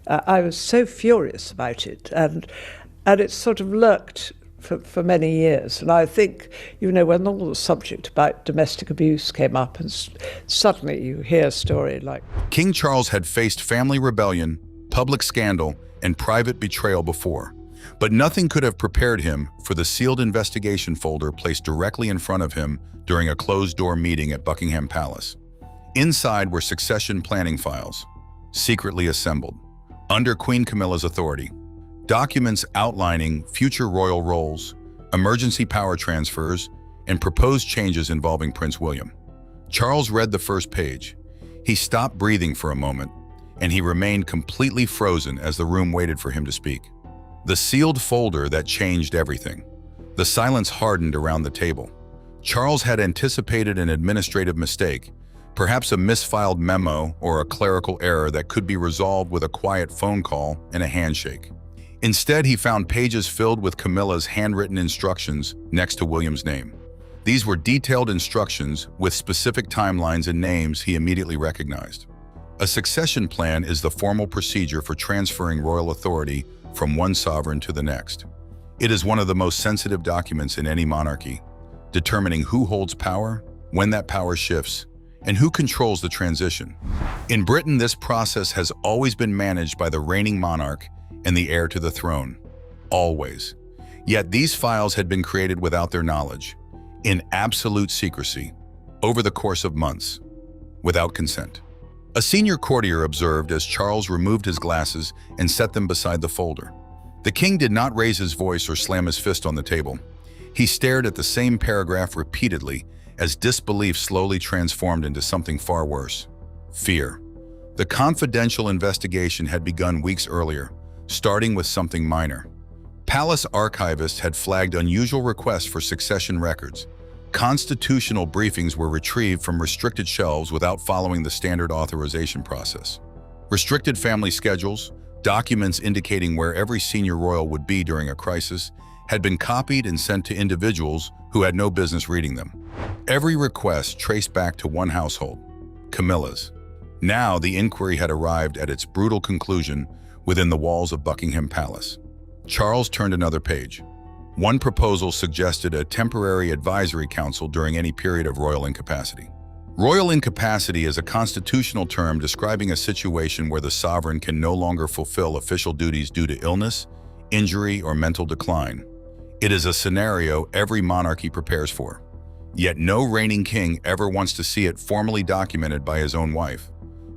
I was so furious about it, and it sort of lurked for many years. And I think, when all the subject about domestic abuse came up, and suddenly you hear a story like... King Charles had faced family rebellion, public scandal, and private betrayal before, but nothing could have prepared him for the sealed investigation folder placed directly in front of him during a closed-door meeting at Buckingham Palace. Inside were succession planning files, secretly assembled, under Queen Camilla's authority. Documents outlining future royal roles, emergency power transfers, and proposed changes involving Prince William. Charles read the first page. He stopped breathing for a moment, and he remained completely frozen as the room waited for him to speak. The sealed folder that changed everything. The silence hardened around the table. Charles had anticipated an administrative mistake, perhaps a misfiled memo or a clerical error that could be resolved with a quiet phone call and a handshake. Instead, he found pages filled with Camilla's handwritten instructions next to William's name. These were detailed instructions with specific timelines and names he immediately recognized. A succession plan is the formal procedure for transferring royal authority from one sovereign to the next. It is one of the most sensitive documents in any monarchy, determining who holds power, when that power shifts, and who controls the transition. In Britain, this process has always been managed by the reigning monarch and the heir to the throne. Always. Yet these files had been created without their knowledge, in absolute secrecy, over the course of months, without consent. A senior courtier observed as Charles removed his glasses and set them beside the folder. The king did not raise his voice or slam his fist on the table. He stared at the same paragraph repeatedly as disbelief slowly transformed into something far worse: fear. The confidential investigation had begun weeks earlier, starting with something minor. Palace archivists had flagged unusual requests for succession records. Constitutional briefings were retrieved from restricted shelves without following the standard authorization process. Restricted family schedules, documents indicating where every senior royal would be during a crisis, had been copied and sent to individuals who had no business reading them. Every request traced back to one household, Camilla's. Now the inquiry had arrived at its brutal conclusion within the walls of Buckingham Palace. Charles turned another page. One proposal suggested a temporary advisory council during any period of royal incapacity. Royal incapacity is a constitutional term describing a situation where the sovereign can no longer fulfill official duties due to illness, injury, or mental decline. It is a scenario every monarchy prepares for. Yet no reigning king ever wants to see it formally documented by his own wife.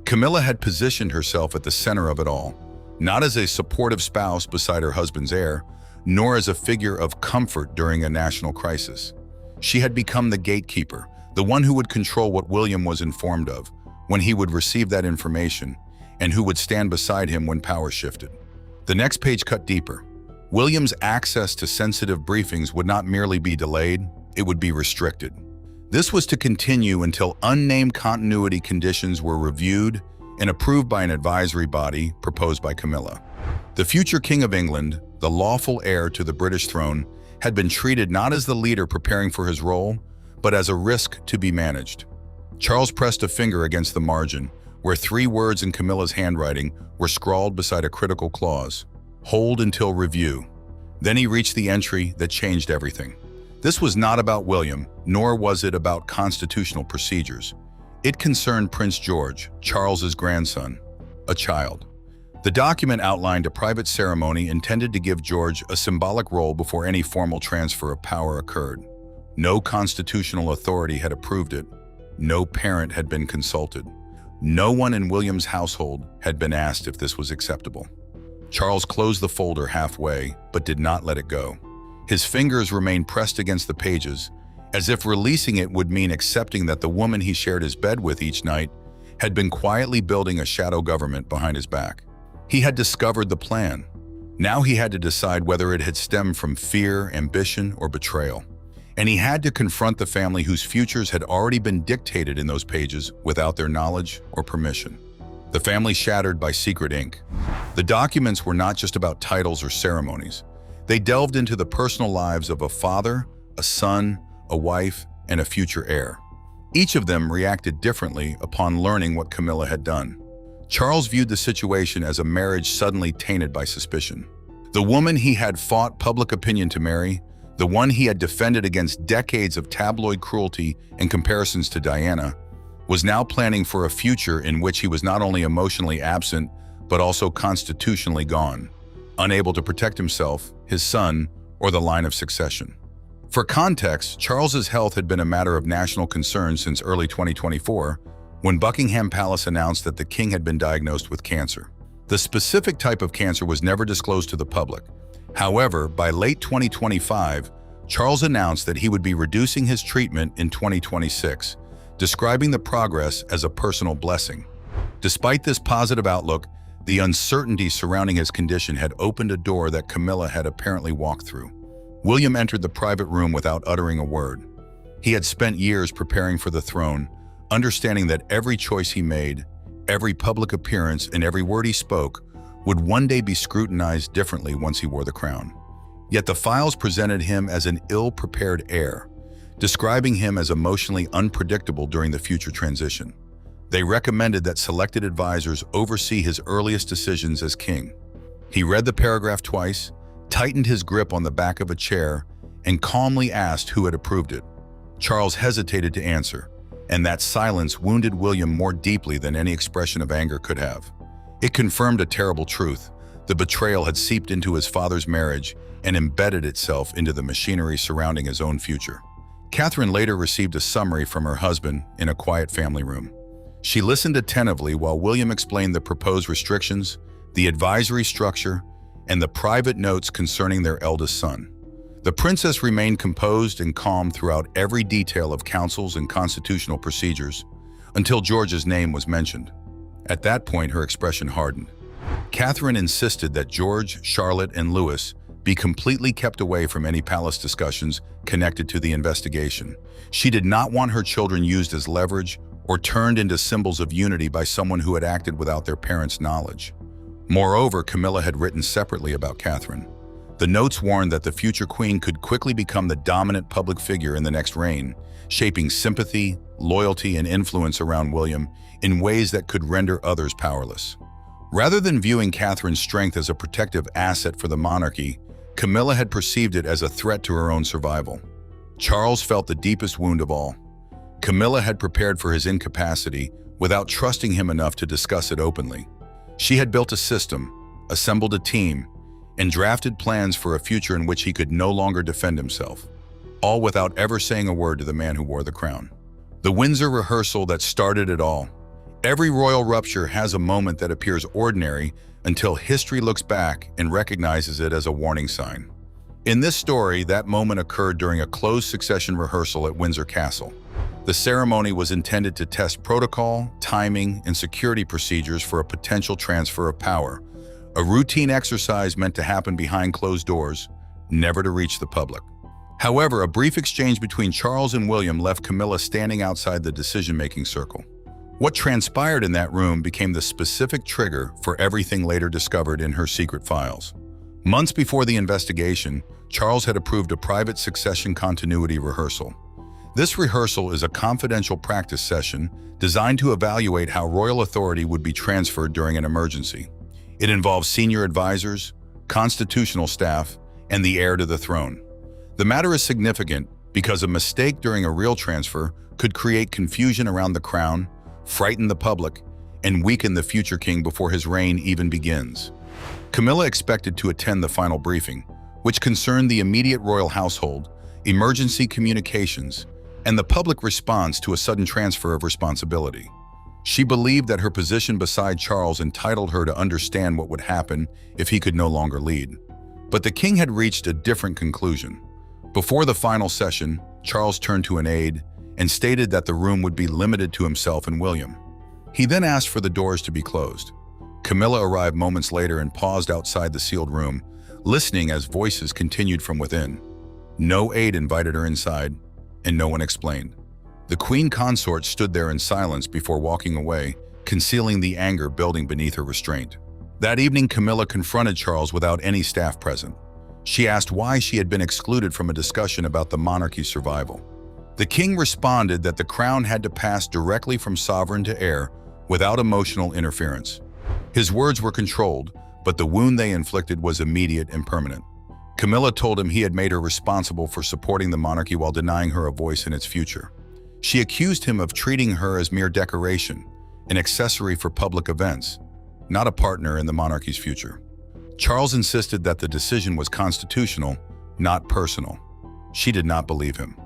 Camilla had positioned herself at the center of it all, not as a supportive spouse beside her husband's heir, nor as a figure of comfort during a national crisis. She had become the gatekeeper, the one who would control what William was informed of, when he would receive that information, and who would stand beside him when power shifted. The next page cut deeper. William's access to sensitive briefings would not merely be delayed, it would be restricted. This was to continue until unnamed continuity conditions were reviewed and approved by an advisory body proposed by Camilla. The future King of England, the lawful heir to the British throne, had been treated not as the leader preparing for his role, but as a risk to be managed. Charles pressed a finger against the margin, where 3 words in Camilla's handwriting were scrawled beside a critical clause: hold until review. Then he reached the entry that changed everything. This was not about William, nor was it about constitutional procedures. It concerned Prince George, Charles's grandson, a child. The document outlined a private ceremony intended to give George a symbolic role before any formal transfer of power occurred. No constitutional authority had approved it. No parent had been consulted. No one in William's household had been asked if this was acceptable. Charles closed the folder halfway, but did not let it go. His fingers remained pressed against the pages, as if releasing it would mean accepting that the woman he shared his bed with each night had been quietly building a shadow government behind his back. He had discovered the plan. Now he had to decide whether it had stemmed from fear, ambition, or betrayal. And he had to confront the family whose futures had already been dictated in those pages without their knowledge or permission. The family shattered by secret ink. The documents were not just about titles or ceremonies. They delved into the personal lives of a father, a son, a wife, and a future heir. Each of them reacted differently upon learning what Camilla had done. Charles viewed the situation as a marriage suddenly tainted by suspicion. The woman he had fought public opinion to marry, the one he had defended against decades of tabloid cruelty and comparisons to Diana, was now planning for a future in which he was not only emotionally absent, but also constitutionally gone, unable to protect himself, his son, or the line of succession. For context, Charles's health had been a matter of national concern since early 2024, when Buckingham Palace announced that the king had been diagnosed with cancer. The specific type of cancer was never disclosed to the public. However, by late 2025, Charles announced that he would be reducing his treatment in 2026, describing the progress as a personal blessing. Despite this positive outlook, the uncertainty surrounding his condition had opened a door that Camilla had apparently walked through. William entered the private room without uttering a word. He had spent years preparing for the throne, understanding that every choice he made, every public appearance, and every word he spoke would one day be scrutinized differently once he wore the crown. Yet the files presented him as an ill-prepared heir, describing him as emotionally unpredictable during the future transition. They recommended that selected advisors oversee his earliest decisions as king. He read the paragraph twice, tightened his grip on the back of a chair, and calmly asked who had approved it. Charles hesitated to answer, and that silence wounded William more deeply than any expression of anger could have. It confirmed a terrible truth. The betrayal had seeped into his father's marriage and embedded itself into the machinery surrounding his own future. Catherine later received a summary from her husband in a quiet family room. She listened attentively while William explained the proposed restrictions, the advisory structure, and the private notes concerning their eldest son. The princess remained composed and calm throughout every detail of councils and constitutional procedures, until George's name was mentioned. At that point, her expression hardened. Catherine insisted that George, Charlotte, and Louis be completely kept away from any palace discussions connected to the investigation. She did not want her children used as leverage or turned into symbols of unity by someone who had acted without their parents' knowledge. Moreover, Camilla had written separately about Catherine. The notes warned that the future queen could quickly become the dominant public figure in the next reign, shaping sympathy, loyalty, and influence around William in ways that could render others powerless. Rather than viewing Catherine's strength as a protective asset for the monarchy, Camilla had perceived it as a threat to her own survival. Charles felt the deepest wound of all. Camilla had prepared for his incapacity without trusting him enough to discuss it openly. She had built a system, assembled a team, and drafted plans for a future in which he could no longer defend himself, all without ever saying a word to the man who wore the crown. The Windsor rehearsal that started it all. Every royal rupture has a moment that appears ordinary until history looks back and recognizes it as a warning sign. In this story, that moment occurred during a closed succession rehearsal at Windsor Castle. The ceremony was intended to test protocol, timing, and security procedures for a potential transfer of power, a routine exercise meant to happen behind closed doors, never to reach the public. However, a brief exchange between Charles and William left Camilla standing outside the decision-making circle. What transpired in that room became the specific trigger for everything later discovered in her secret files. Months before the investigation, Charles had approved a private succession continuity rehearsal. This rehearsal is a confidential practice session designed to evaluate how royal authority would be transferred during an emergency. It involves senior advisors, constitutional staff, and the heir to the throne. The matter is significant because a mistake during a real transfer could create confusion around the crown, frighten the public, and weaken the future king before his reign even begins. Camilla expected to attend the final briefing, which concerned the immediate royal household, emergency communications, and the public response to a sudden transfer of responsibility. She believed that her position beside Charles entitled her to understand what would happen if he could no longer lead. But the king had reached a different conclusion. Before the final session, Charles turned to an aide and stated that the room would be limited to himself and William. He then asked for the doors to be closed. Camilla arrived moments later and paused outside the sealed room, listening as voices continued from within. No aide invited her inside, and no one explained. The queen consort stood there in silence before walking away, concealing the anger building beneath her restraint. That evening, Camilla confronted Charles without any staff present. She asked why she had been excluded from a discussion about the monarchy's survival. The king responded that the crown had to pass directly from sovereign to heir without emotional interference. His words were controlled, but the wound they inflicted was immediate and permanent. Camilla told him he had made her responsible for supporting the monarchy while denying her a voice in its future. She accused him of treating her as mere decoration, an accessory for public events, not a partner in the monarchy's future. Charles insisted that the decision was constitutional, not personal. She did not believe him.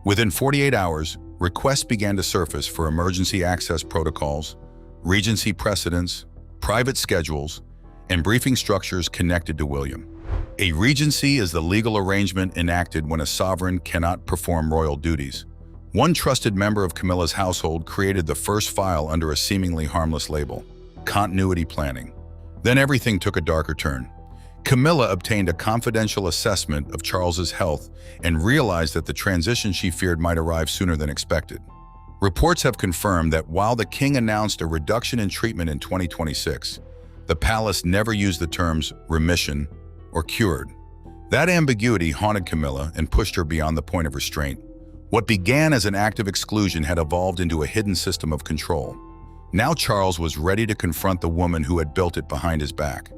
Within 48 hours, requests began to surface for emergency access protocols, regency precedents, private schedules, and briefing structures connected to William. A regency is the legal arrangement enacted when a sovereign cannot perform royal duties. One trusted member of Camilla's household created the first file under a seemingly harmless label: continuity planning. Then everything took a darker turn. Camilla obtained a confidential assessment of Charles's health and realized that the transition she feared might arrive sooner than expected. Reports have confirmed that while the king announced a reduction in treatment in 2026, the palace never used the terms remission or cured. That ambiguity haunted Camilla and pushed her beyond the point of restraint. What began as an act of exclusion had evolved into a hidden system of control. Now Charles was ready to confront the woman who had built it behind his back.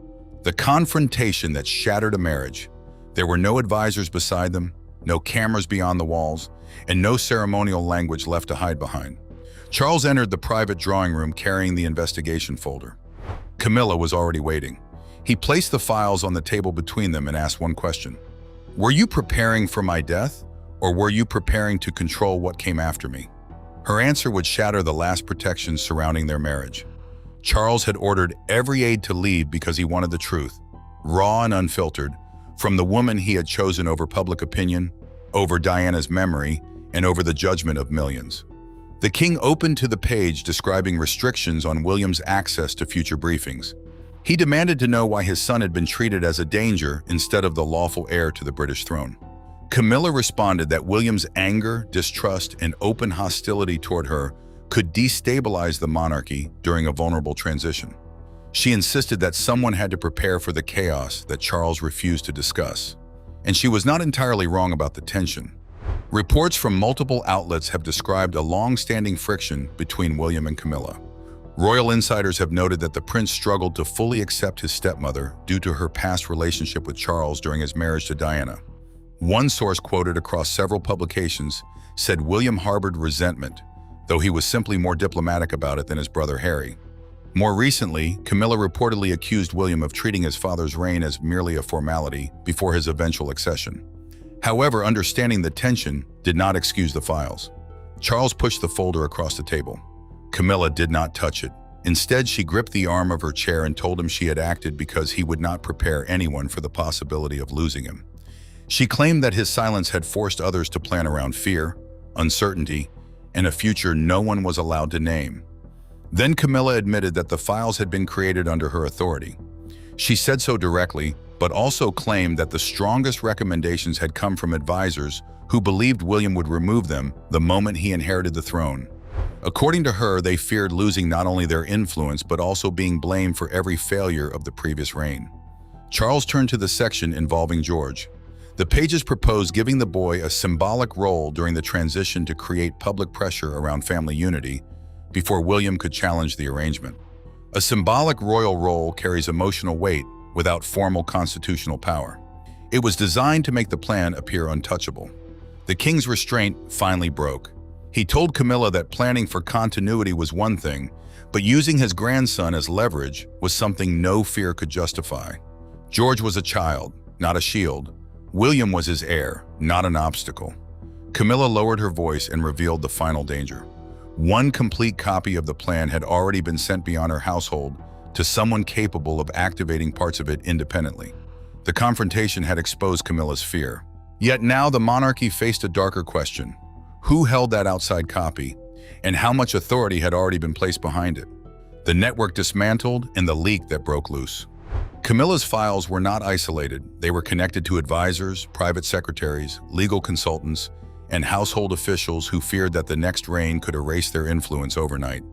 The confrontation that shattered a marriage. There were no advisors beside them, no cameras beyond the walls, and no ceremonial language left to hide behind. Charles entered the private drawing room carrying the investigation folder. Camilla was already waiting. He placed the files on the table between them and asked one question. "Were you preparing for my death, or were you preparing to control what came after me?" Her answer would shatter the last protections surrounding their marriage. Charles had ordered every aide to leave because he wanted the truth, raw and unfiltered, from the woman he had chosen over public opinion, over Diana's memory, and over the judgment of millions. The king opened to the page describing restrictions on William's access to future briefings. He demanded to know why his son had been treated as a danger instead of the lawful heir to the British throne. Camilla responded that William's anger, distrust, and open hostility toward her could destabilize the monarchy during a vulnerable transition. She insisted that someone had to prepare for the chaos that Charles refused to discuss. And she was not entirely wrong about the tension. Reports from multiple outlets have described a long-standing friction between William and Camilla. Royal insiders have noted that the prince struggled to fully accept his stepmother due to her past relationship with Charles during his marriage to Diana. One source quoted across several publications said William harbored resentment, though he was simply more diplomatic about it than his brother Harry. More recently, Camilla reportedly accused William of treating his father's reign as merely a formality before his eventual accession. However, understanding the tension did not excuse the files. Charles pushed the folder across the table. Camilla did not touch it. Instead, she gripped the arm of her chair and told him she had acted because he would not prepare anyone for the possibility of losing him. She claimed that his silence had forced others to plan around fear, uncertainty, and a future no one was allowed to name. Then Camilla admitted that the files had been created under her authority. She said so directly, but also claimed that the strongest recommendations had come from advisors who believed William would remove them the moment he inherited the throne. According to her, they feared losing not only their influence but also being blamed for every failure of the previous reign. Charles turned to the section involving George. The pages proposed giving the boy a symbolic role during the transition to create public pressure around family unity before William could challenge the arrangement. A symbolic royal role carries emotional weight without formal constitutional power. It was designed to make the plan appear untouchable. The king's restraint finally broke. He told Camilla that planning for continuity was one thing, but using his grandson as leverage was something no fear could justify. George was a child, not a shield. William was his heir, not an obstacle. Camilla lowered her voice and revealed the final danger. One complete copy of the plan had already been sent beyond her household to someone capable of activating parts of it independently. The confrontation had exposed Camilla's fear. Yet now the monarchy faced a darker question. Who held that outside copy, and how much authority had already been placed behind it? The network dismantled and the leak that broke loose. Camilla's files were not isolated. They were connected to advisors, private secretaries, legal consultants, and household officials who feared that the next reign could erase their influence overnight.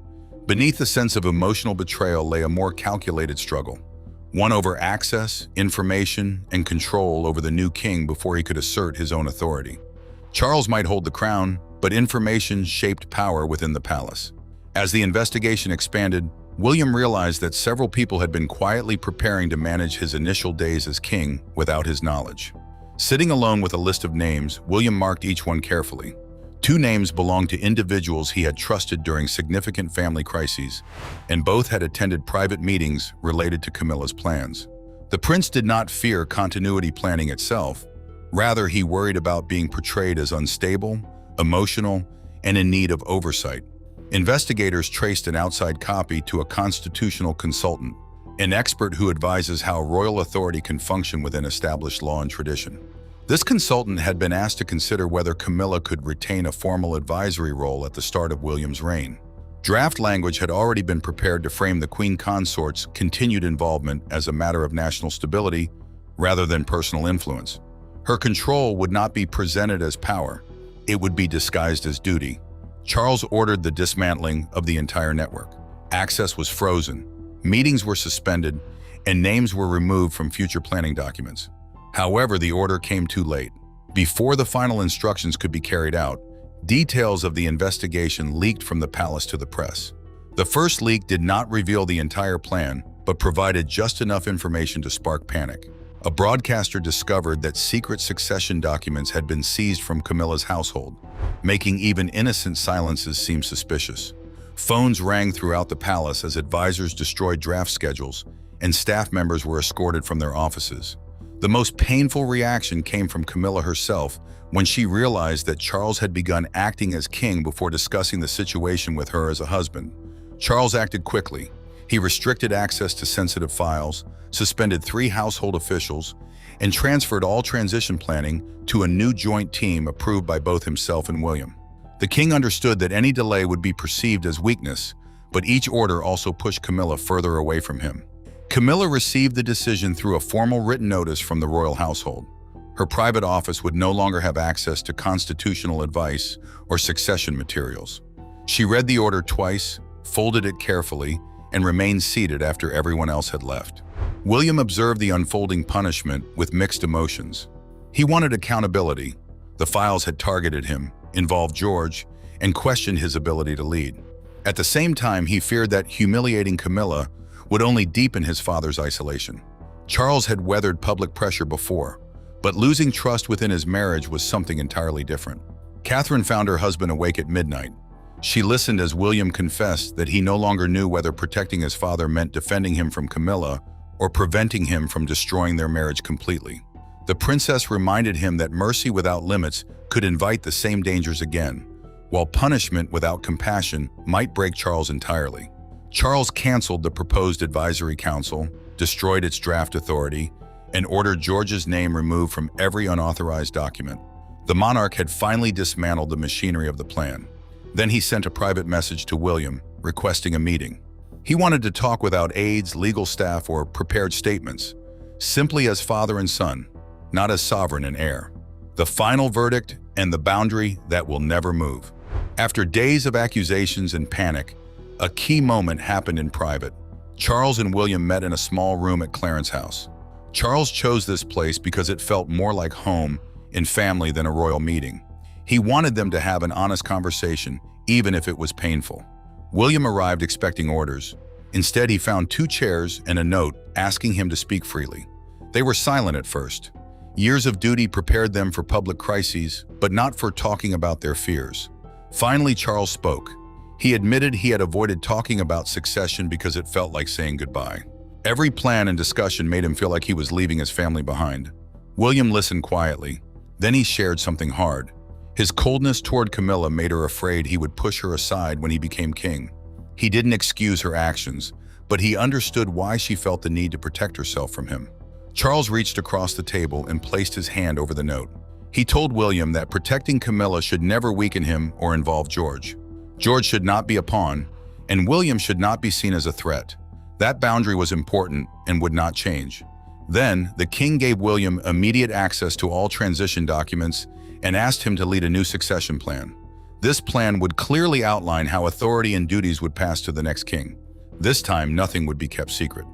Beneath the sense of emotional betrayal lay a more calculated struggle, one over access, information, and control over the new king before he could assert his own authority. Charles might hold the crown, but information shaped power within the palace. As the investigation expanded, William realized that several people had been quietly preparing to manage his initial days as king without his knowledge. Sitting alone with a list of names, William marked each one carefully. 2 names belonged to individuals he had trusted during significant family crises, and both had attended private meetings related to Camilla's plans. The prince did not fear continuity planning itself. Rather, he worried about being portrayed as unstable, emotional, and in need of oversight. Investigators traced an outside copy to a constitutional consultant, an expert who advises how royal authority can function within established law and tradition. This consultant had been asked to consider whether Camilla could retain a formal advisory role at the start of William's reign. Draft language had already been prepared to frame the Queen Consort's continued involvement as a matter of national stability rather than personal influence. Her control would not be presented as power, it would be disguised as duty. Charles ordered the dismantling of the entire network. Access was frozen, meetings were suspended, and names were removed from future planning documents. However, the order came too late. Before the final instructions could be carried out, details of the investigation leaked from the palace to the press. The first leak did not reveal the entire plan, but provided just enough information to spark panic. A broadcaster discovered that secret succession documents had been seized from Camilla's household, making even innocent silences seem suspicious. Phones rang throughout the palace as advisors destroyed draft schedules, and staff members were escorted from their offices. The most painful reaction came from Camilla herself when she realized that Charles had begun acting as king before discussing the situation with her as a husband. Charles acted quickly. He restricted access to sensitive files, suspended 3 household officials, and transferred all transition planning to a new joint team approved by both himself and William. The king understood that any delay would be perceived as weakness, but each order also pushed Camilla further away from him. Camilla received the decision through a formal written notice from the royal household. Her private office would no longer have access to constitutional advice or succession materials. She read the order twice, folded it carefully, and remained seated after everyone else had left. William observed the unfolding punishment with mixed emotions. He wanted accountability. The files had targeted him, involved George, and questioned his ability to lead. At the same time, he feared that humiliating Camilla would only deepen his father's isolation. Charles had weathered public pressure before, but losing trust within his marriage was something entirely different. Catherine found her husband awake at midnight. She listened as William confessed that he no longer knew whether protecting his father meant defending him from Camilla or preventing him from destroying their marriage completely. The princess reminded him that mercy without limits could invite the same dangers again, while punishment without compassion might break Charles entirely. Charles canceled the proposed advisory council, destroyed its draft authority, and ordered George's name removed from every unauthorized document. The monarch had finally dismantled the machinery of the plan. Then he sent a private message to William, requesting a meeting. He wanted to talk without aides, legal staff, or prepared statements, simply as father and son, not as sovereign and heir. The final verdict and the boundary that will never move. After days of accusations and panic, a key moment happened in private. Charles and William met in a small room at Clarence's house. Charles chose this place because it felt more like home and family than a royal meeting. He wanted them to have an honest conversation, even if it was painful. William arrived expecting orders. Instead, he found 2 chairs and a note asking him to speak freely. They were silent at first. Years of duty prepared them for public crises, but not for talking about their fears. Finally, Charles spoke. He admitted he had avoided talking about succession because it felt like saying goodbye. Every plan and discussion made him feel like he was leaving his family behind. William listened quietly. Then he shared something hard. His coldness toward Camilla made her afraid he would push her aside when he became king. He didn't excuse her actions, but he understood why she felt the need to protect herself from him. Charles reached across the table and placed his hand over the note. He told William that protecting Camilla should never weaken him or involve George. George should not be a pawn, and William should not be seen as a threat. That boundary was important and would not change. Then, the king gave William immediate access to all transition documents and asked him to lead a new succession plan. This plan would clearly outline how authority and duties would pass to the next king. This time, nothing would be kept secret.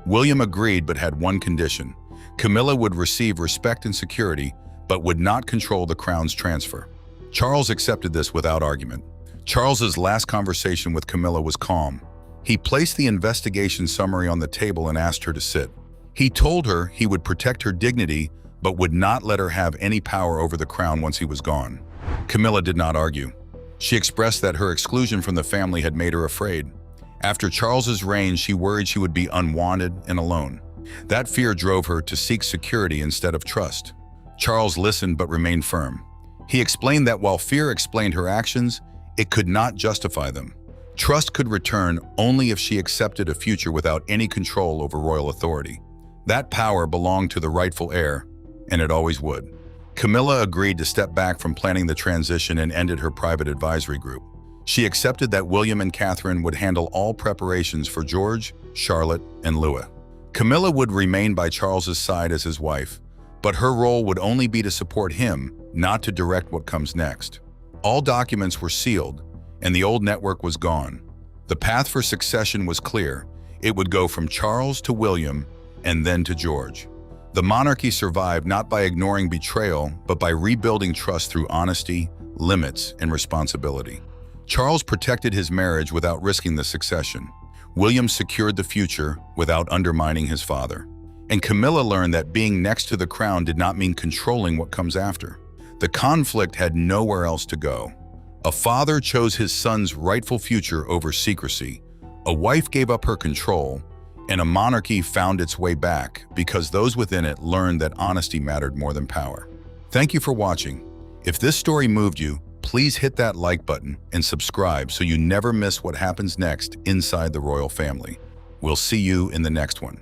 William agreed but had one condition. Camilla would receive respect and security, but would not control the crown's transfer. Charles accepted this without argument. Charles's last conversation with Camilla was calm. He placed the investigation summary on the table and asked her to sit. He told her he would protect her dignity, but would not let her have any power over the crown once he was gone. Camilla did not argue. She expressed that her exclusion from the family had made her afraid. After Charles's reign, she worried she would be unwanted and alone. That fear drove her to seek security instead of trust. Charles listened but remained firm. He explained that while fear explained her actions, it could not justify them. Trust could return only if she accepted a future without any control over royal authority. That power belonged to the rightful heir, and it always would. Camilla agreed to step back from planning the transition and ended her private advisory group. She accepted that William and Catherine would handle all preparations for George, Charlotte, and Louis. Camilla would remain by Charles's side as his wife, but her role would only be to support him, not to direct what comes next. All documents were sealed, and the old network was gone. The path for succession was clear. It would go from Charles to William, and then to George. The monarchy survived not by ignoring betrayal, but by rebuilding trust through honesty, limits, and responsibility. Charles protected his marriage without risking the succession. William secured the future without undermining his father. And Camilla learned that being next to the crown did not mean controlling what comes after. The conflict had nowhere else to go. A father chose his son's rightful future over secrecy. A wife gave up her control, and a monarchy found its way back because those within it learned that honesty mattered more than power. Thank you for watching. If this story moved you, please hit that like button and subscribe so you never miss what happens next inside the royal family. We'll see you in the next one.